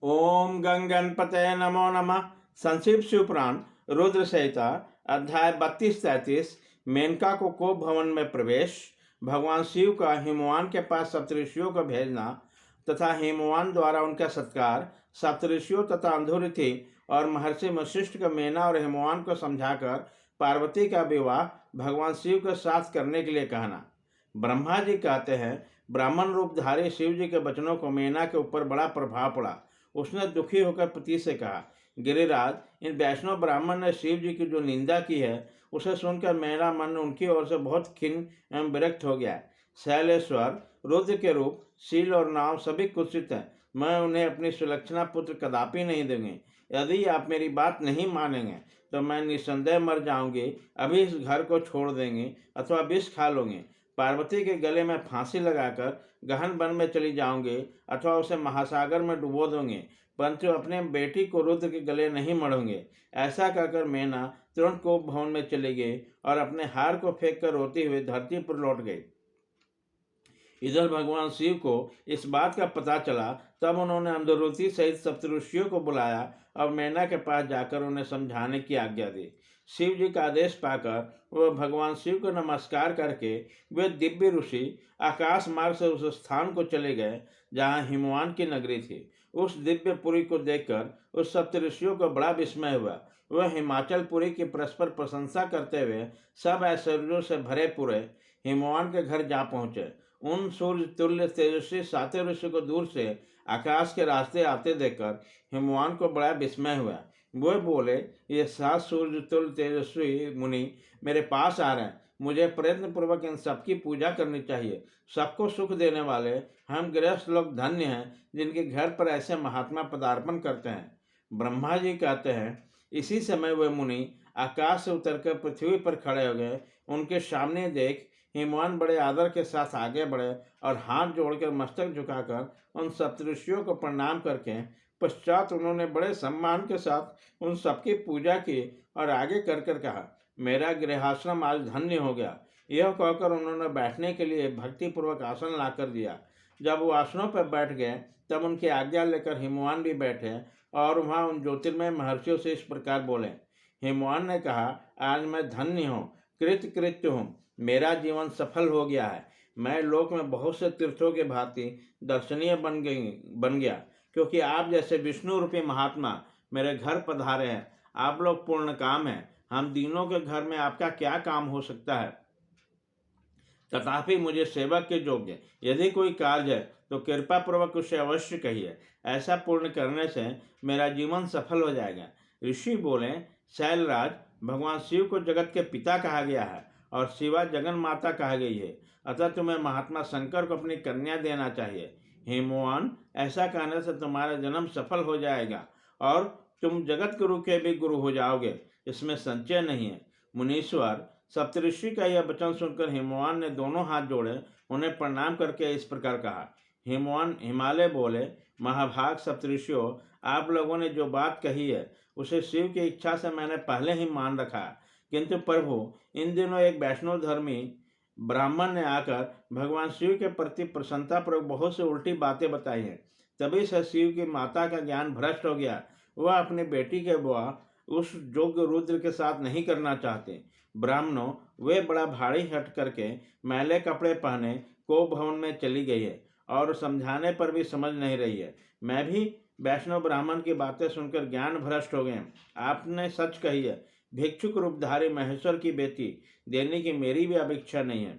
ओम गंगणपते नमो नमः। संक्षिप्त शिवपुराण रुद्र संहिता अध्याय 32-33। मेनका को कोप भवन में प्रवेश। भगवान शिव का हिमवान के पास सप्तऋषियों को भेजना तथा हिमवान द्वारा उनका सत्कार। सप्तऋषियों तथा अंधुरथी और महर्षि वशिष्ठ को मेना और हिमवान को समझाकर पार्वती का विवाह भगवान शिव के साथ करने के लिए कहना। ब्रह्मा जी कहते हैं, ब्राह्मण रूपधारी शिव जी के वचनों को मेना के ऊपर बड़ा प्रभाव पड़ा। उसने दुखी होकर पति से कहा, गिरिराज, इन वैष्णव ब्राह्मण ने शिव जी की जो निंदा की है उसे सुनकर मेरा मन उनकी ओर से बहुत खिन्न एवं विरक्त हो गया। शैलेश्वर, रुद्र के रूप, शील और नाम सभी कुत्सित हैं। मैं उन्हें अपनी सुलक्षणा पुत्र कदापि नहीं दूंगी। यदि आप मेरी बात नहीं मानेंगे तो मैं निस्संदेह मर जाऊंगी। अभी इस घर को छोड़ देंगे अथवा विष खा लूंगी। पार्वती के गले में फांसी लगाकर गहन वन में चली जाऊंगी अथवा उसे महासागर में डुबो दूंगी, परंतु अपने बेटी को रुद्र के गले नहीं मढ़ूंगे। ऐसा कहकर मेना तुरंत कोप भवन में चली गई और अपने हार को फेंक कर रोती हुई धरती पर लौट गई। इधर भगवान शिव को इस बात का पता चला, तब उन्होंने अंधरुति सहित सप्तऋषियों को बुलाया और मेना के पास जाकर उन्हें समझाने की आज्ञा दी। शिव जी का आदेश पाकर वह भगवान शिव को नमस्कार करके वे दिव्य ऋषि आकाश मार्ग से उस स्थान को चले गए जहाँ हिमवान की नगरी थी। उस दिव्य पुरी को देखकर उस सप्तऋषियों को बड़ा विस्मय हुआ। वह हिमाचल पुरी की परस्पर प्रशंसा करते हुए सब ऐश्वर्यों से भरे पूरे हिमवान के घर जा पहुँचे। उन सूर्य तुल्य तेजस्वी सातों ऋषि को दूर से आकाश के रास्ते आते देखकर हिमवान को बड़ा विस्मय हुआ। वे बोले, ये 7 सूर्य तुल्य तेजस्वी मुनि मेरे पास आ रहे हैं। मुझे प्रयत्न पूर्वक इन सबकी पूजा करनी चाहिए। सबको सुख देने वाले हम गृहस्थ लोग धन्य हैं जिनके घर पर ऐसे महात्मा पदार्पण करते हैं। ब्रह्मा जी कहते हैं, इसी समय वे मुनि आकाश से उतरकर पृथ्वी पर खड़े हो गए। उनके सामने देख हिमवान बड़े आदर के साथ आगे बढ़े और हाथ जोड़कर मस्तक झुकाकर उन सप्तऋषियों को प्रणाम करके पश्चात उन्होंने बड़े सम्मान के साथ उन सबकी पूजा की और आगे कर कर कहा, मेरा गृहाश्रम आज धन्य हो गया। यह कहकर उन्होंने बैठने के लिए भक्तिपूर्वक आसन ला कर दिया। जब वो आसनों पर बैठ गए तब उनकी आज्ञा लेकर हिमवान भी बैठे और वहाँ उन ज्योतिर्मय महर्षियों से इस प्रकार बोले। हिमवान ने कहा, आज मैं धन्य हूँ, कृतकृत्य हूँ। मेरा जीवन सफल हो गया है। मैं लोक में बहुत से तीर्थों के भांति दर्शनीय बन गया, क्योंकि आप जैसे विष्णु रूपी महात्मा मेरे घर पधारे हैं। आप लोग पूर्ण काम हैं। हम दीनों के घर में आपका क्या काम हो सकता है। तथापि मुझे सेवक के योग्य यदि कोई कार्य है तो कृपा पूर्वक उसे अवश्य कहिए। ऐसा पूर्ण करने से मेरा जीवन सफल हो जाएगा। ऋषि बोले, शैलराज, भगवान शिव को जगत के पिता कहा गया है और शिवा जगन माता कहा गई है, अतः तुम्हें महात्मा शंकर को अपनी कन्या देना चाहिए। हिमवान, ऐसा कहने से तुम्हारा जन्म सफल हो जाएगा और तुम जगत गुरु के भी गुरु हो जाओगे, इसमें संशय नहीं है। मुनीश्वर, सप्तऋषि का यह वचन सुनकर हिमवान ने दोनों हाथ जोड़े उन्हें प्रणाम करके इस प्रकार कहा। हिमवान हिमालय बोले, महाभाग सप्तऋषियों, आप लोगों ने जो बात कही है उसे शिव की इच्छा से मैंने पहले ही मान रखा है, किंतु प्रभु, इन दिनों एक वैष्णव धर्मी ब्राह्मण ने आकर भगवान शिव के प्रति प्रसन्नता पर बहुत से उल्टी बातें बताई हैं। तभी से शिव की माता का ज्ञान भ्रष्ट हो गया। वह अपनी बेटी के विवाह उस योग्य रुद्र के साथ नहीं करना चाहते। ब्राह्मणों, वे बड़ा भारी हट करके मैले कपड़े पहने कोप भवन में चली गई है और समझाने पर भी समझ नहीं रही है। मैं भी वैष्णव ब्राह्मण की बातें सुनकर ज्ञान भ्रष्ट हो गए। आपने सच कही है। भिक्षुक रूपधारी महेश्वर की बेटी देने की मेरी भी अपेक्षा नहीं है।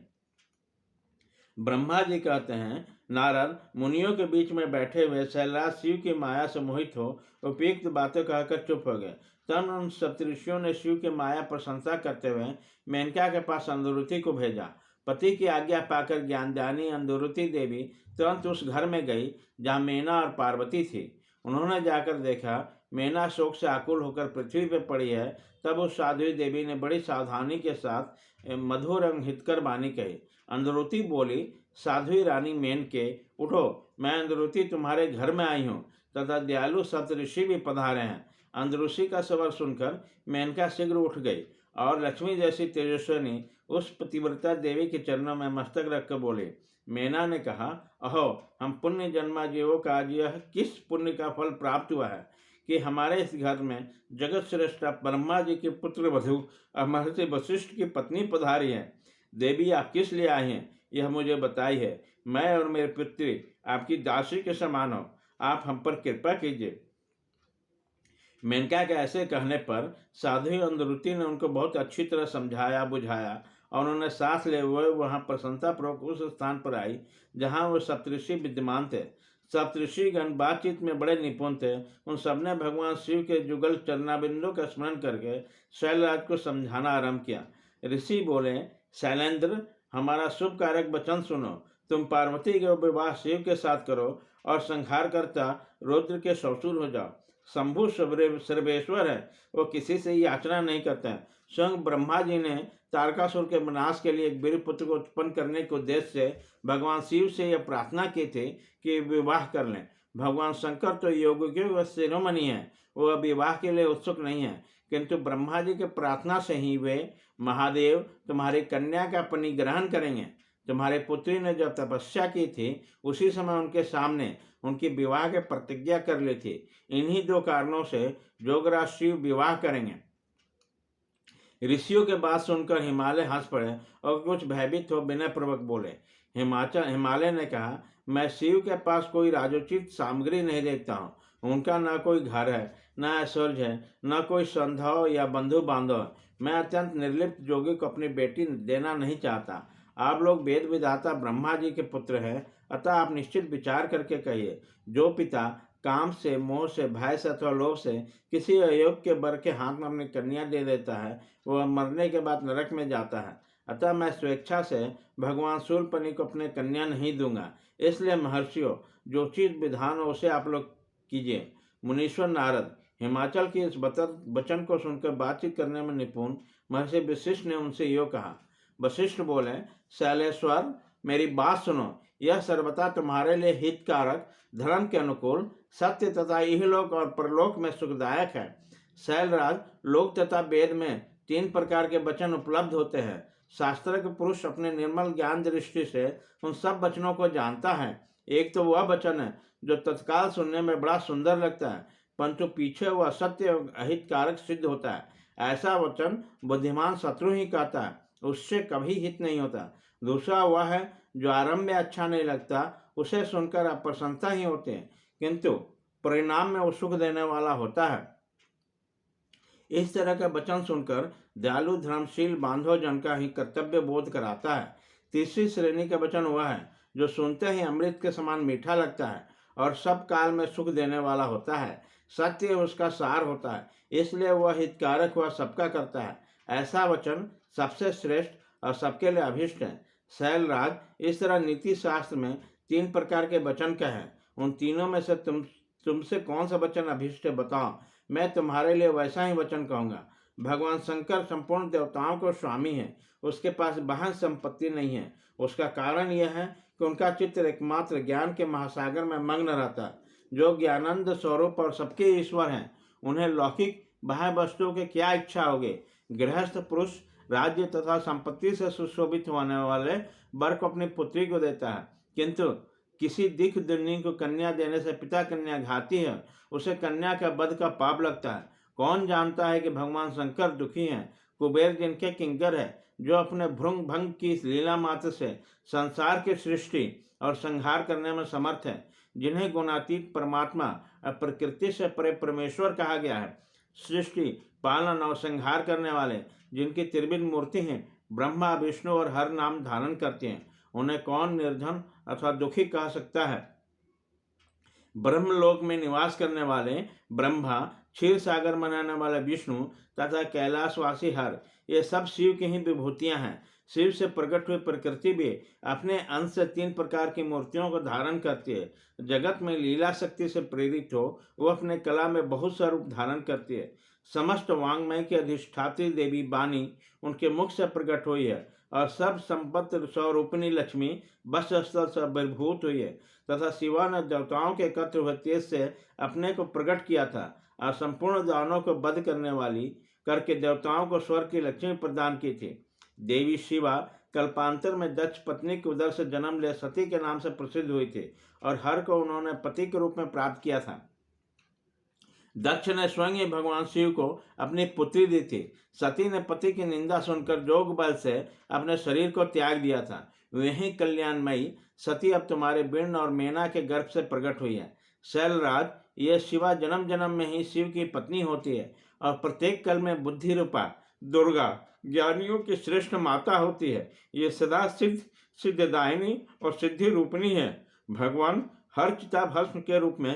ब्रह्मा जी कहते हैं, नारद, मुनियों के बीच में बैठे हुए शैलराज शिव की माया से मोहित हो उपयुक्त बातें कहकर चुप हो गए। तब उन सप्तऋषियों ने शिव की माया प्रशंसा करते हुए मेनका के पास अंधुरुति को भेजा। पति की आज्ञा पाकर ज्ञानदानी अंधुरुति देवी तुरंत उस घर में गई जहाँ मेना और पार्वती थी। उन्होंने जाकर देखा मेना शोक से आकुल होकर पृथ्वी पर पड़ी है। तब उस साध्वी देवी ने बड़ी सावधानी के साथ मधुर एवं हितकर वाणी कही। अंधरुति बोली, साध्वी रानी मेनके, उठो, मैं अंधरुति तुम्हारे घर में आई हूँ तथा दयालु सप्तऋषि भी पधारे हैं। अंधऋषि का स्वर सुनकर मेनका शीघ्र उठ गई और लक्ष्मी जैसी तेजस्विनी उस पतिव्रता देवी के चरणों में मस्तक रखकर बोले, मैना ने कहा, अहो, हम पुण्य जन्मा जीवों का आज यह किस पुण्य का फल प्राप्त हुआ है कि हमारे इस घर में जगत श्रेष्ठ ब्रह्मा जी के पुत्र वधु और महर्षि वशिष्ठ की पत्नी पधारी है। देवी, आप किस लिए आई हैं, यह मुझे बताई है। मैं और मेरे पुत्री आपकी दासी के समान हो, आप हम पर कृपा कीजिए। मेनका के ऐसे कहने पर साध्वी अंधरुति ने उनको बहुत अच्छी तरह समझाया बुझाया और उन्होंने सांस ले हुए वहां प्रसन्नतापूर्वक उस स्थान पर आई जहां वो सप्तऋषि विद्यमान थे। सप्तऋषिगण बातचीत में बड़े निपुण थे। उन सबने भगवान शिव के जुगल चरणाबिंदों का स्मरण करके शैलराज को समझाना आरंभ किया। ऋषि बोले, शैलेंद्र, हमारा शुभ कारक वचन सुनो। तुम पार्वती के विवाह शिव के साथ करो और संहारकर्ता रुद्र के ससुर हो जाओ। शंभु सर्वेश्वर है, वो किसी से याचना नहीं करते हैं। स्वयं ब्रह्मा जी ने तारकासुर के विनाश के लिए एक वीर पुत्र को उत्पन्न करने के उद्देश्य से भगवान शिव से यह प्रार्थना की थी कि विवाह कर लें। भगवान शंकर तो योगियों व शिरोमणि है, वह विवाह के लिए उत्सुक नहीं है, किंतु ब्रह्मा जी के प्रार्थना से ही वे महादेव तुम्हारी कन्या का परिग्रहण करेंगे। तुम्हारे पुत्री ने जब तपस्या की थी उसी समय उनके सामने उनकी विवाह की प्रतिज्ञा कर ली थी। इन्हीं दो कारणों से जोगराज शिव विवाह करेंगे। ऋषियों के बात सुनकर हिमालय हंस पड़े और कुछ भयभीत हो विनय पूर्वक बोले। हिमालय ने कहा, मैं शिव के पास कोई राजोचित सामग्री नहीं देखता हूँ। उनका न कोई घर है, न ऐश्वर्य है, न कोई संधव या बंधु बांधव है। मैं अत्यंत निर्लिप्त जोगी को अपनी बेटी देना नहीं चाहता। आप लोग वेद विधाता ब्रह्मा जी के पुत्र हैं, अतः आप निश्चित विचार करके कहिए। जो पिता काम से, मोह से, भय से अथवा लोभ से किसी अयोग्य वर के हाथ में अपनी कन्या दे देता है, वह मरने के बाद नरक में जाता है। अतः मैं स्वेच्छा से भगवान शूलपणि को अपने कन्या नहीं दूंगा। इसलिए महर्षियों, जो चीज विधान हो उसे आप लोग कीजिए। मुनीश्वर नारद हिमाचल के इस वचन को सुनकर बातचीत करने में निपुण महर्षि वशिष्ठ ने उनसे यो कहा। वशिष्ठ बोले, शैलेश्वर, मेरी बात सुनो। यह सर्वथा तुम्हारे लिए हितकारक, धर्म के अनुकूल, सत्य तथा इहलोक और परलोक में सुखदायक है। शैलराज, लोक तथा वेद में 3 प्रकार के वचन उपलब्ध होते हैं। शास्त्र के पुरुष अपने निर्मल ज्ञान दृष्टि से उन सब वचनों को जानता है। एक तो वह वचन है जो तत्काल सुनने में बड़ा सुंदर लगता है, परंतु पीछे वह असत्य और अहितकारक सिद्ध होता है। ऐसा वचन बुद्धिमान शत्रु ही कहता है, उससे कभी हित नहीं होता। दूसरा वह है जो आरंभ में अच्छा नहीं लगता, उसे सुनकर आप प्रसन्नता ही होते हैं, किंतु परिणाम में वो सुख देने वाला होता है। इस तरह का वचन सुनकर दयालु धर्मशील बांधव जन का ही कर्तव्य बोध कराता है। तीसरी श्रेणी का वचन वह है जो सुनते ही अमृत के समान मीठा लगता है और सब काल में सुख देने वाला होता है। सत्य उसका सार होता है, इसलिए वह हितकारक वह सबका करता है। ऐसा वचन सबसे श्रेष्ठ और सबके लिए अभिष्ट है। शैलराज, इस तरह नीति शास्त्र में 3 प्रकार के वचन का है। उन तीनों में से तुमसे कौन सा वचन अभिष्ट है, बताओ। मैं तुम्हारे लिए वैसा ही वचन कहूँगा। भगवान शंकर संपूर्ण देवताओं को स्वामी है, उसके पास वाहन संपत्ति नहीं है। उसका कारण यह है कि उनका चित्र एकमात्र ज्ञान के महासागर में मग्न रहता है। जो ज्ञानंद स्वरूप और सबके ईश्वर हैं, उन्हें लौकिक बाह्य वस्तुओं की क्या इच्छा होगी। गृहस्थ पुरुष राज्य तथा संपत्ति से सुशोभित होने वाले वर को अपनी पुत्री को देता है, किंतु किसी दिख दुर्नी को कन्या देने से पिता कन्या घाती है, उसे कन्या का वध का पाप लगता है। कौन जानता है कि भगवान शंकर दुखी हैं। कुबेर जिनके किंकर है, जो अपने भृंग भंग की लीला मात्र से संसार की सृष्टि और संहार करने में समर्थ है, जिन्हें गुणातीत परमात्मा और प्रकृति से परे परमेश्वर कहा गया है। सृष्टि पालन और संहार करने वाले, जिनकी त्रिविध मूर्ति हैं, ब्रह्मा विष्णु और हर नाम धारण करते हैं, उन्हें कौन निर्धन अथवा दुखी कह सकता है। ब्रह्मलोक में निवास करने वाले ब्रह्मा, क्षीर सागर मनाने वाले विष्णु तथा कैलाशवासी हर, ये सब शिव की ही विभूतियां हैं। शिव से प्रकट हुई प्रकृति भी अपने अंश से 3 प्रकार की मूर्तियों को धारण करती है। जगत में लीला शक्ति से प्रेरित हो वह अपने कला में बहुत सा रूप धारण करती है। समस्त वांग्मय की अधिष्ठात्री देवी वाणी उनके मुख से प्रकट हुई है और सब संपत्ति स्वरूपिणी लक्ष्मी बस स्थल से बहिर्भूत हुई है तथा शिवा ने देवताओं के एकत्र हुए तेज से अपने को प्रकट किया था और संपूर्ण दानों को वध करने वाली करके देवताओं को स्वर्ग की लक्ष्मी प्रदान की थी। देवी शिवा कल्पांतर में दक्ष पत्नी के उदर से जन्म ले सती के नाम से प्रसिद्ध हुई थी और हर को उन्होंने पति के रूप में प्राप्त किया था। दक्ष ने स्वयं ही भगवान शिव को अपनी पुत्री दी थी। सती ने पति की निंदा सुनकर जोग बल से अपने शरीर को त्याग दिया था। वही कल्याणमयी सती अब तुम्हारे बिर्ण और मेना के गर्भ से प्रकट हुई है। शैलराज, यह शिवा जन्म जन्म में ही शिव की पत्नी होती है और प्रत्येक कल में बुद्धि रूपा दुर्गा ज्ञानियों की श्रेष्ठ माता होती है। ये सदा सिद्धदायिनी और सिद्धि रूपिणी है। भगवान हर चिता भस्म के रूप में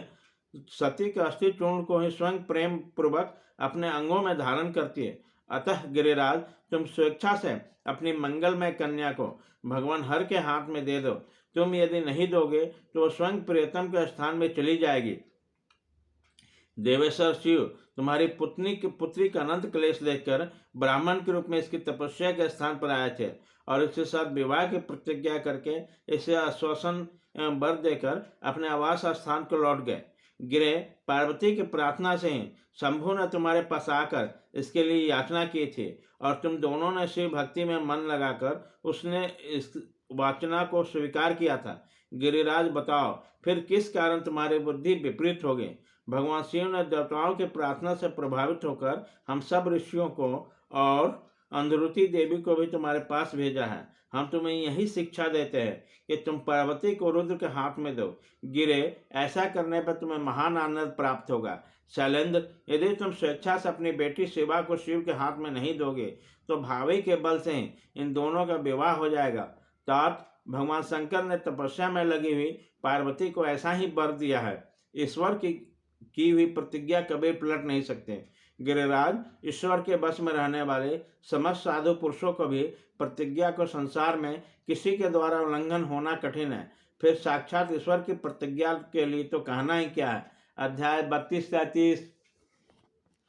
सती के अस्थि चूर्ण को ही स्वयं प्रेम पूर्वक अपने अंगों में धारण करती है। अतः गिरिराज, तुम स्वेच्छा से अपनी मंगलमय कन्या को भगवान हर के हाथ में दे दो। तुम यदि नहीं दोगे तो वो स्वयं प्रियतम के स्थान में चली जाएगी। देवेश्वर शिव तुम्हारी पुत्री का अनंत क्लेश देखकर ब्राह्मण के रूप में इसकी तपस्या के स्थान पर आए थे और इसके साथ विवाह की प्रतिज्ञा करके इसे आश्वासन एवं वर देकर अपने आवास स्थान को लौट गए। गिरे, पार्वती की प्रार्थना से ही शंभु ने तुम्हारे पास आकर इसके लिए याचना की थी और तुम दोनों ने शिव भक्ति में मन लगाकर उसने इस वाचना को स्वीकार किया था। गिरिराज, बताओ फिर किस कारण तुम्हारी बुद्धि विपरीत हो गई। भगवान शिव ने देवताओं की प्रार्थना से प्रभावित होकर हम सब ऋषियों को और अंधरुति देवी को भी तुम्हारे पास भेजा है। हम तुम्हें यही शिक्षा देते हैं कि तुम पार्वती को रुद्र के हाथ में दो। गिरे, ऐसा करने पर तुम्हें महान आनंद प्राप्त होगा। शैलेंद्र, यदि तुम स्वेच्छा से अपनी बेटी शिवा को शिव के हाथ में नहीं दोगे तो भावी के बल से इन दोनों का विवाह हो जाएगा। तात, भगवान शंकर ने तपस्या में लगी हुई पार्वती को ऐसा ही वर दिया है। ईश्वर की हुई प्रतिज्ञा कभी पलट नहीं सकते। गिरिराज, ईश्वर के बस में रहने वाले समस्त साधु पुरुषों को भी प्रतिज्ञा को संसार में किसी के द्वारा उल्लंघन होना कठिन है, फिर साक्षात ईश्वर की प्रतिज्ञा के लिए तो कहना ही क्या है। अध्याय 32-33।